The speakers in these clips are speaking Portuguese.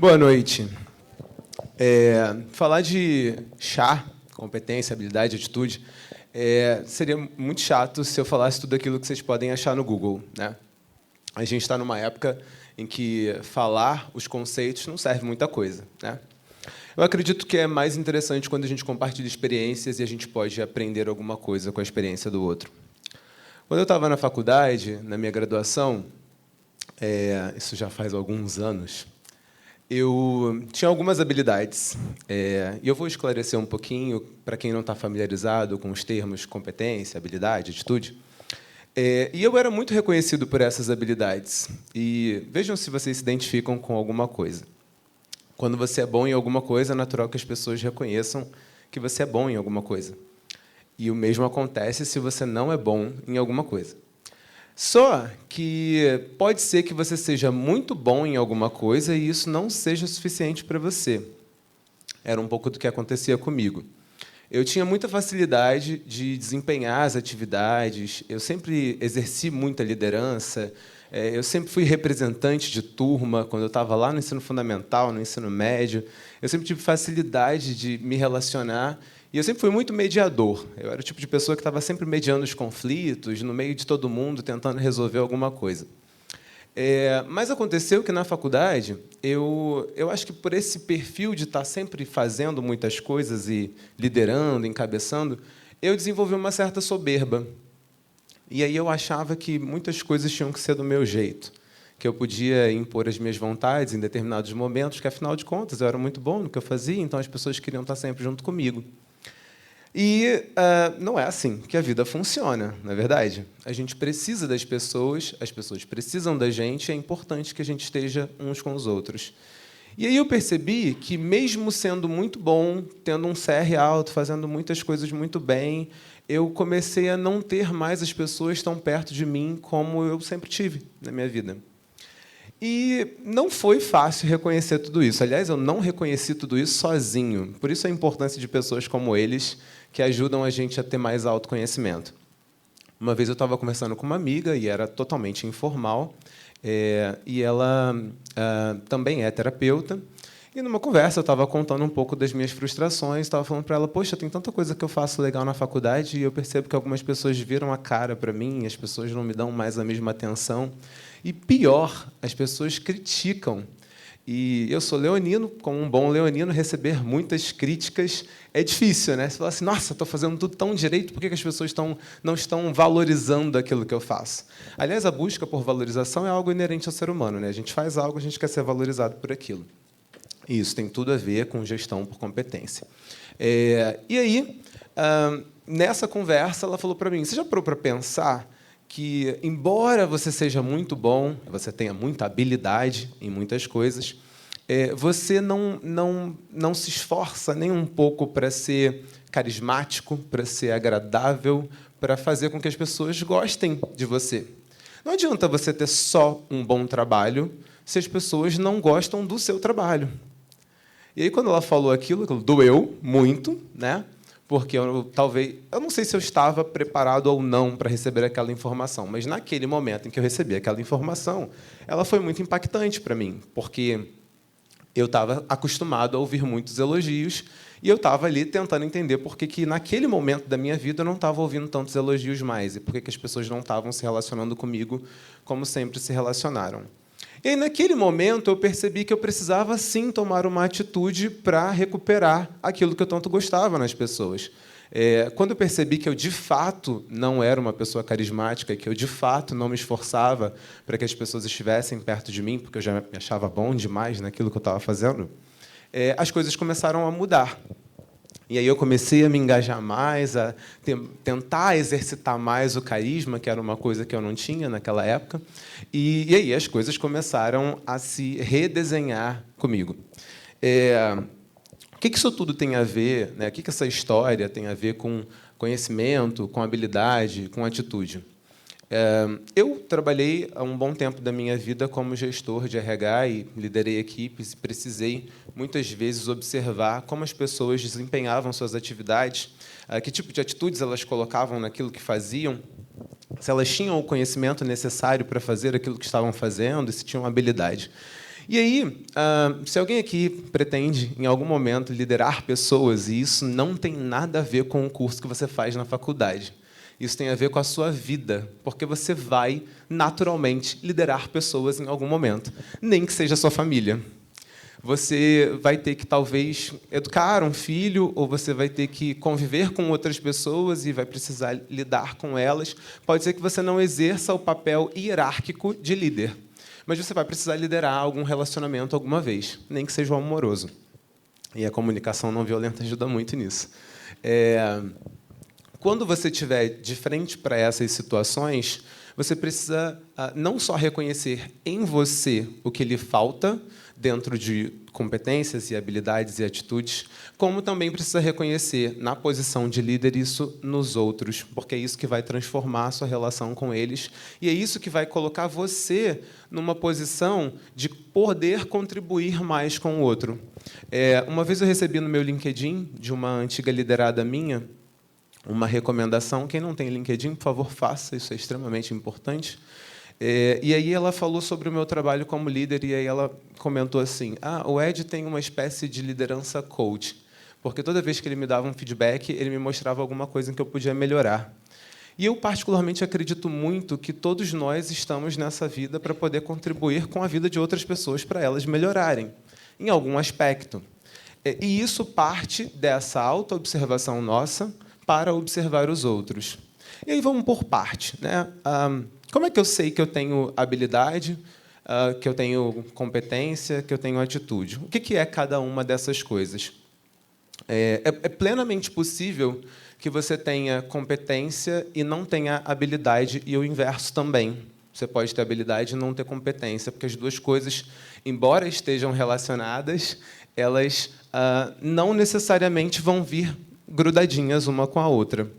Boa noite. Falar de chá, competência, habilidade, atitude, seria muito chato se eu falasse tudo aquilo que vocês podem achar no Google, né? A gente está numa época em que falar os conceitos não serve muita coisa, né? Eu acredito que é mais interessante quando a gente compartilha experiências e a gente pode aprender alguma coisa com a experiência do outro. Quando eu estava na faculdade, na minha graduação, isso já faz alguns anos, eu tinha algumas habilidades. E eu vou esclarecer um pouquinho, para quem não está familiarizado com os termos competência, habilidade, atitude. E eu era muito reconhecido por essas habilidades. E vejam se vocês se identificam com alguma coisa. Quando você é bom em alguma coisa, é natural que as pessoas reconheçam que você é bom em alguma coisa. E o mesmo acontece se você não é bom em alguma coisa. Só que pode ser que você seja muito bom em alguma coisa e isso não seja suficiente para você. Era um pouco do que acontecia comigo. Eu tinha muita facilidade de desempenhar as atividades, eu sempre exerci muita liderança, eu sempre fui representante de turma, quando eu estava lá no ensino fundamental, no ensino médio, eu sempre tive facilidade de me relacionar, e eu sempre fui muito mediador. Eu era o tipo de pessoa que estava sempre mediando os conflitos, no meio de todo mundo, tentando resolver alguma coisa. Mas aconteceu que, na faculdade, eu acho que, por esse perfil de estar sempre fazendo muitas coisas e liderando, encabeçando, eu desenvolvi uma certa soberba. E aí eu achava que muitas coisas tinham que ser do meu jeito, que eu podia impor as minhas vontades em determinados momentos, que, afinal de contas, eu era muito bom no que eu fazia, então as pessoas queriam estar sempre junto comigo. E não é assim que a vida funciona, não é verdade? A gente precisa das pessoas, as pessoas precisam da gente, é importante que a gente esteja uns com os outros. E aí eu percebi que, mesmo sendo muito bom, tendo um CR alto, fazendo muitas coisas muito bem, eu comecei a não ter mais as pessoas tão perto de mim como eu sempre tive na minha vida. E não foi fácil reconhecer tudo isso. Aliás, eu não reconheci tudo isso sozinho. Por isso a importância de pessoas como eles, que ajudam a gente a ter mais autoconhecimento. Uma vez eu estava conversando com uma amiga, e era totalmente informal, e ela também é terapeuta. E, numa conversa, eu estava contando um pouco das minhas frustrações, estava falando para ela, poxa, tem tanta coisa que eu faço legal na faculdade, e eu percebo que algumas pessoas viram a cara para mim, as pessoas não me dão mais a mesma atenção. E, pior, as pessoas criticam. E eu sou leonino, como um bom leonino, receber muitas críticas é difícil, né? Você fala assim, nossa, estou fazendo tudo tão direito, por que as pessoas não estão valorizando aquilo que eu faço? Aliás, a busca por valorização é algo inerente ao ser humano, né? A gente faz algo, a gente quer ser valorizado por aquilo. E isso tem tudo a ver com gestão por competência. E aí, nessa conversa, ela falou para mim, você já parou para pensar que, embora você seja muito bom, você tenha muita habilidade em muitas coisas, você não se esforça nem um pouco para ser carismático, para ser agradável, para fazer com que as pessoas gostem de você. Não adianta você ter só um bom trabalho se as pessoas não gostam do seu trabalho. E aí, quando ela falou aquilo doeu muito, né? Porque eu não sei se eu estava preparado ou não para receber aquela informação, mas naquele momento em que eu recebi aquela informação, ela foi muito impactante para mim, porque eu estava acostumado a ouvir muitos elogios e eu estava ali tentando entender por que, naquele momento da minha vida, eu não estava ouvindo tantos elogios mais e por que as pessoas não estavam se relacionando comigo como sempre se relacionaram. E aí, naquele momento, eu percebi que eu precisava, sim, tomar uma atitude para recuperar aquilo que eu tanto gostava nas pessoas. Quando eu percebi que eu, de fato, não era uma pessoa carismática, que eu, de fato, não me esforçava para que as pessoas estivessem perto de mim, porque eu já me achava bom demais naquilo que eu estava fazendo, as coisas começaram a mudar. E aí eu comecei a me engajar mais, a tentar exercitar mais o carisma, que era uma coisa que eu não tinha naquela época. E aí as coisas começaram a se redesenhar comigo. O que isso tudo tem a ver, né? O que essa história tem a ver com conhecimento, com habilidade, com atitude? Eu trabalhei há um bom tempo da minha vida como gestor de RH e liderei equipes e precisei, muitas vezes, observar como as pessoas desempenhavam suas atividades, que tipo de atitudes elas colocavam naquilo que faziam, se elas tinham o conhecimento necessário para fazer aquilo que estavam fazendo e se tinham habilidade. E aí, se alguém aqui pretende, em algum momento, liderar pessoas, e isso não tem nada a ver com o curso que você faz na faculdade, isso tem a ver com a sua vida, porque você vai, naturalmente, liderar pessoas em algum momento, nem que seja a sua família. Você vai ter que, talvez, educar um filho, ou você vai ter que conviver com outras pessoas e vai precisar lidar com elas. Pode ser que você não exerça o papel hierárquico de líder, mas você vai precisar liderar algum relacionamento alguma vez, nem que seja o amoroso. E a comunicação não violenta ajuda muito nisso. Quando você estiver de frente para essas situações, você precisa não só reconhecer em você o que lhe falta dentro de competências e habilidades e atitudes, como também precisa reconhecer, na posição de líder, isso nos outros, porque é isso que vai transformar a sua relação com eles e é isso que vai colocar você numa posição de poder contribuir mais com o outro. Uma vez eu recebi no meu LinkedIn, de uma antiga liderada minha, uma recomendação. Quem não tem LinkedIn, por favor, faça, isso é extremamente importante. E aí ela falou sobre o meu trabalho como líder, e aí ela comentou assim, o Ed tem uma espécie de liderança coach, porque toda vez que ele me dava um feedback, ele me mostrava alguma coisa em que eu podia melhorar. E eu, particularmente, acredito muito que todos nós estamos nessa vida para poder contribuir com a vida de outras pessoas, para elas melhorarem, em algum aspecto. E isso parte dessa autoobservação nossa para observar os outros. E aí vamos por parte, né? Como é que eu sei que eu tenho habilidade, que eu tenho competência, que eu tenho atitude? O que é cada uma dessas coisas? É plenamente possível que você tenha competência e não tenha habilidade, e o inverso também. Você pode ter habilidade e não ter competência, porque as duas coisas, embora estejam relacionadas, elas não necessariamente vão vir grudadinhas uma com a outra.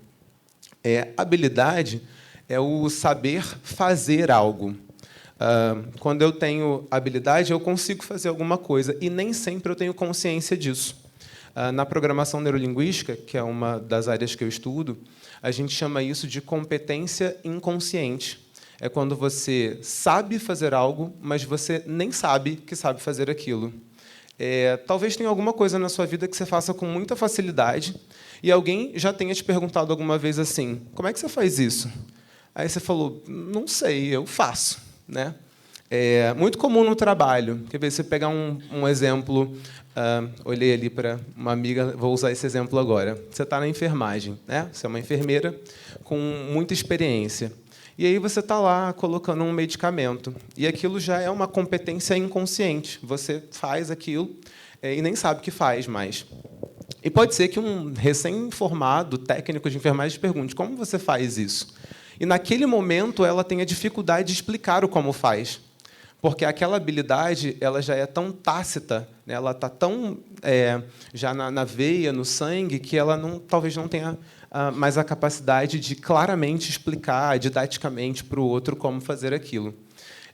Habilidade é o saber fazer algo. Quando eu tenho habilidade, eu consigo fazer alguma coisa, e nem sempre eu tenho consciência disso. Na programação neurolinguística, que é uma das áreas que eu estudo, a gente chama isso de competência inconsciente. É quando você sabe fazer algo, mas você nem sabe que sabe fazer aquilo. Talvez tenha alguma coisa na sua vida que você faça com muita facilidade, e alguém já tenha te perguntado alguma vez assim, como é que você faz isso? Aí você falou, não sei, eu faço, né? É muito comum no trabalho. Quer ver, você pegar um exemplo, olhei ali para uma amiga, vou usar esse exemplo agora. Você está na enfermagem, né? Você é uma enfermeira com muita experiência. E aí você está lá colocando um medicamento. E aquilo já é uma competência inconsciente. Você faz aquilo e nem sabe o que faz mais. E pode ser que um recém-formado técnico de enfermagem te pergunte, como você faz isso? E, naquele momento, ela tem a dificuldade de explicar o como faz. Porque aquela habilidade ela já é tão tácita, né? Ela está tão já na veia, no sangue, que ela talvez não tenha mais a capacidade de claramente explicar didaticamente para o outro como fazer aquilo.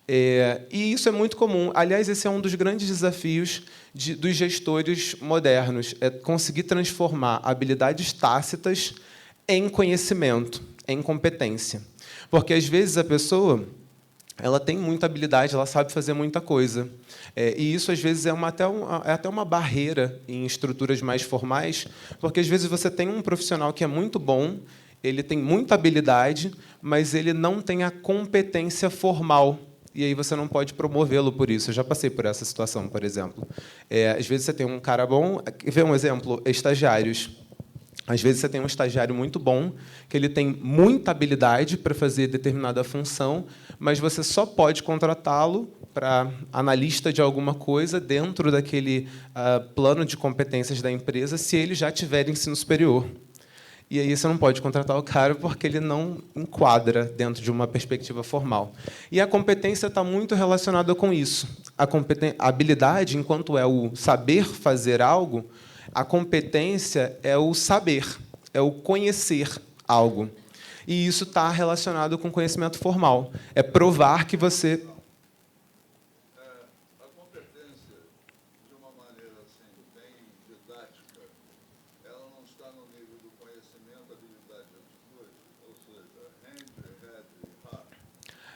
E isso é muito comum. Aliás, esse é um dos grandes desafios dos gestores modernos, é conseguir transformar habilidades tácitas em conhecimento, em competência. Porque, às vezes, a pessoa ela tem muita habilidade, ela sabe fazer muita coisa. E isso, às vezes, é até uma barreira em estruturas mais formais, porque, às vezes, você tem um profissional que é muito bom, ele tem muita habilidade, mas ele não tem a competência formal. E aí você não pode promovê-lo por isso. Eu já passei por essa situação, por exemplo. Às vezes você tem um cara bom... Vê um exemplo, estagiários. Às vezes você tem um estagiário muito bom, que ele tem muita habilidade para fazer determinada função, mas você só pode contratá-lo para analista de alguma coisa dentro daquele plano de competências da empresa, se ele já tiver ensino superior. E aí você não pode contratar o cara porque ele não enquadra dentro de uma perspectiva formal. E a competência está muito relacionada com isso. A habilidade, enquanto é o saber fazer algo, a competência é o saber, é o conhecer algo. E isso está relacionado com conhecimento formal. É provar que você... A competência, de uma maneira assim, bem didática, ela não está no nível do conhecimento, habilidade e atitude? Ou seja, hand, head e heart?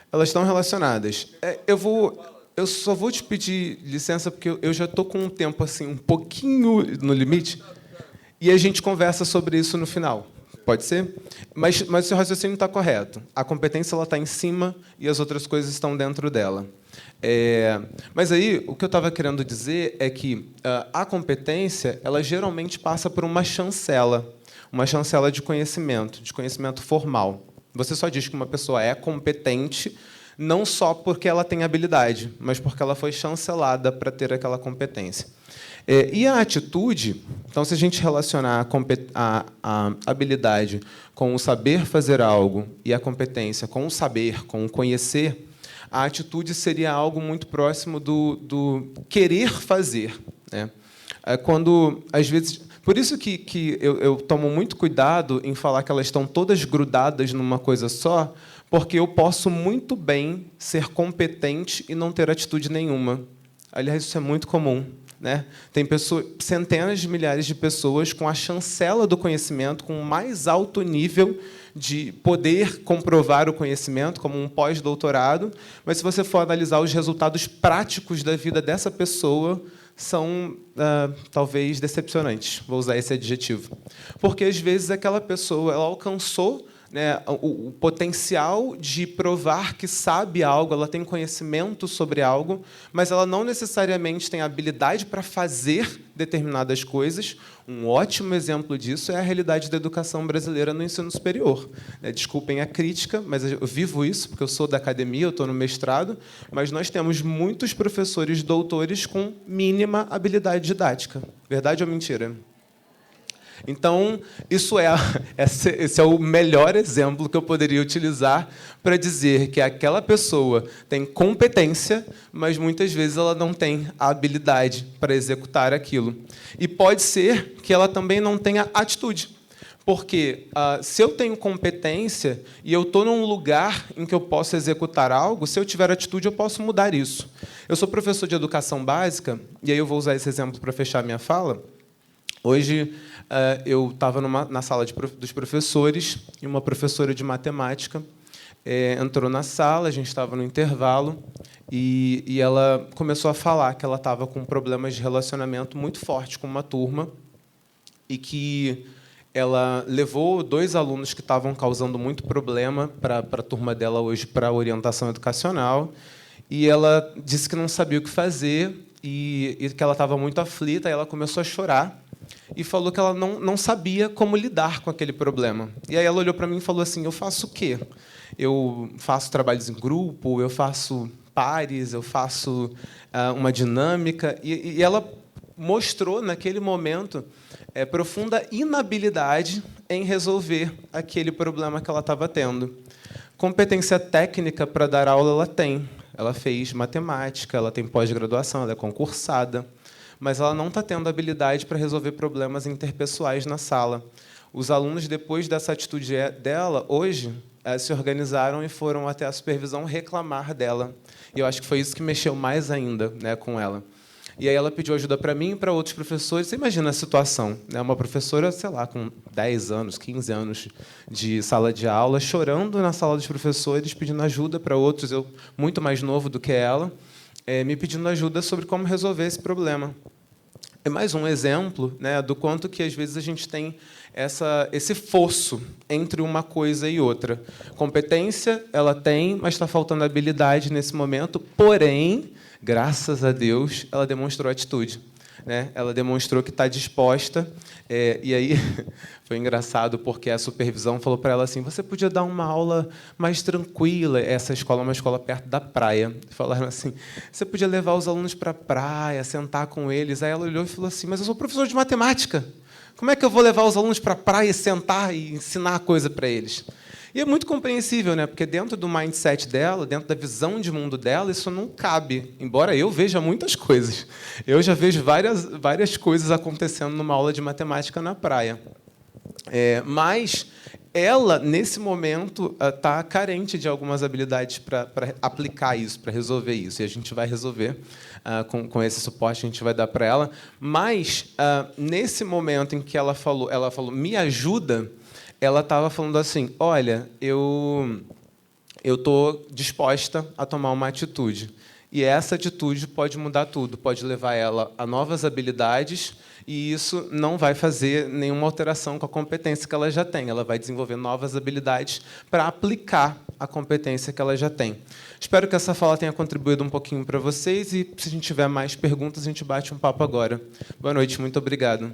Elas estão relacionadas. Eu vou... Eu só vou te pedir licença, porque eu já estou com um tempo assim, um pouquinho no limite, e a gente conversa sobre isso no final. Pode ser? Mas o seu raciocínio está correto. A competência está em cima e as outras coisas estão dentro dela. Mas aí, o que eu estava querendo dizer é que a competência ela geralmente passa por uma chancela de conhecimento formal. Você só diz que uma pessoa é competente não só porque ela tem habilidade, mas porque ela foi chancelada para ter aquela competência. E a atitude, então, se a gente relacionar a habilidade com o saber fazer algo e a competência com o saber, com o conhecer, a atitude seria algo muito próximo do querer fazer, né? Quando, às vezes... Por isso que eu tomo muito cuidado em falar que elas estão todas grudadas numa coisa só, porque eu posso muito bem ser competente e não ter atitude nenhuma. Aliás, isso é muito comum, né? Tem centenas de milhares de pessoas com a chancela do conhecimento, com o mais alto nível de poder comprovar o conhecimento, como um pós-doutorado, mas, se você for analisar os resultados práticos da vida dessa pessoa, são, talvez, decepcionantes. Vou usar esse adjetivo. Porque, às vezes, aquela pessoa ela alcançou, né, o potencial de provar que sabe algo, ela tem conhecimento sobre algo, mas ela não necessariamente tem habilidade para fazer determinadas coisas. Um ótimo exemplo disso é a realidade da educação brasileira no ensino superior. Desculpem a crítica, mas eu vivo isso, porque eu sou da academia, eu estou no mestrado, mas nós temos muitos professores doutores com mínima habilidade didática. Verdade ou mentira? Então, esse é o melhor exemplo que eu poderia utilizar para dizer que aquela pessoa tem competência, mas, muitas vezes, ela não tem a habilidade para executar aquilo. E pode ser que ela também não tenha atitude. Porque, se eu tenho competência e eu estou num lugar em que eu posso executar algo, se eu tiver atitude, eu posso mudar isso. Eu sou professor de educação básica, e aí eu vou usar esse exemplo para fechar a minha fala. Hoje, eu estava na sala dos professores e uma professora de matemática entrou na sala, a gente estava no intervalo, e ela começou a falar que ela estava com problemas de relacionamento muito forte com uma turma e que ela levou 2 alunos que estavam causando muito problema para a turma dela hoje para a orientação educacional, e ela disse que não sabia o que fazer e que ela estava muito aflita, e ela começou a chorar e falou que ela não sabia como lidar com aquele problema. E aí ela olhou para mim e falou assim: eu faço o quê? Eu faço trabalhos em grupo, eu faço pares, eu faço uma dinâmica. E ela mostrou, naquele momento, profunda inabilidade em resolver aquele problema que ela estava tendo. Competência técnica para dar aula ela tem. Ela fez matemática, ela tem pós-graduação, ela é concursada, mas ela não está tendo habilidade para resolver problemas interpessoais na sala. Os alunos, depois dessa atitude dela, hoje, se organizaram e foram até a supervisão reclamar dela. E eu acho que foi isso que mexeu mais ainda, né, com ela. E aí ela pediu ajuda para mim e para outros professores. Você imagina a situação, né? Uma professora, sei lá, com 10 anos, 15 anos de sala de aula, chorando na sala dos professores, pedindo ajuda para outros, eu muito mais novo do que ela, me pedindo ajuda sobre como resolver esse problema. É mais um exemplo, né, do quanto que, às vezes, a gente tem esse fosso entre uma coisa e outra. Competência ela tem, mas está faltando habilidade nesse momento, porém, graças a Deus, ela demonstrou atitude, né? Ela demonstrou que está disposta. E aí foi engraçado, porque a supervisão falou para ela assim: você podia dar uma aula mais tranquila. Essa escola é uma escola perto da praia. Falaram assim: você podia levar os alunos para a praia, sentar com eles. Aí ela olhou e falou assim: mas eu sou professor de matemática. Como é que eu vou levar os alunos para a praia, sentar e ensinar coisa para eles? E é muito compreensível, né? Porque, dentro do mindset dela, dentro da visão de mundo dela, isso não cabe. Embora eu veja muitas coisas. Eu já vejo várias coisas acontecendo numa aula de matemática na praia. Mas ela, nesse momento, está carente de algumas habilidades para aplicar isso, para resolver isso. E a gente vai resolver com esse suporte que a gente vai dar para ela. Mas, nesse momento em que ela falou, me ajuda, ela estava falando assim: olha, eu estou disposta a tomar uma atitude. E essa atitude pode mudar tudo, pode levar ela a novas habilidades, e isso não vai fazer nenhuma alteração com a competência que ela já tem. Ela vai desenvolver novas habilidades para aplicar a competência que ela já tem. Espero que essa fala tenha contribuído um pouquinho para vocês, e se a gente tiver mais perguntas, a gente bate um papo agora. Boa noite, muito obrigado.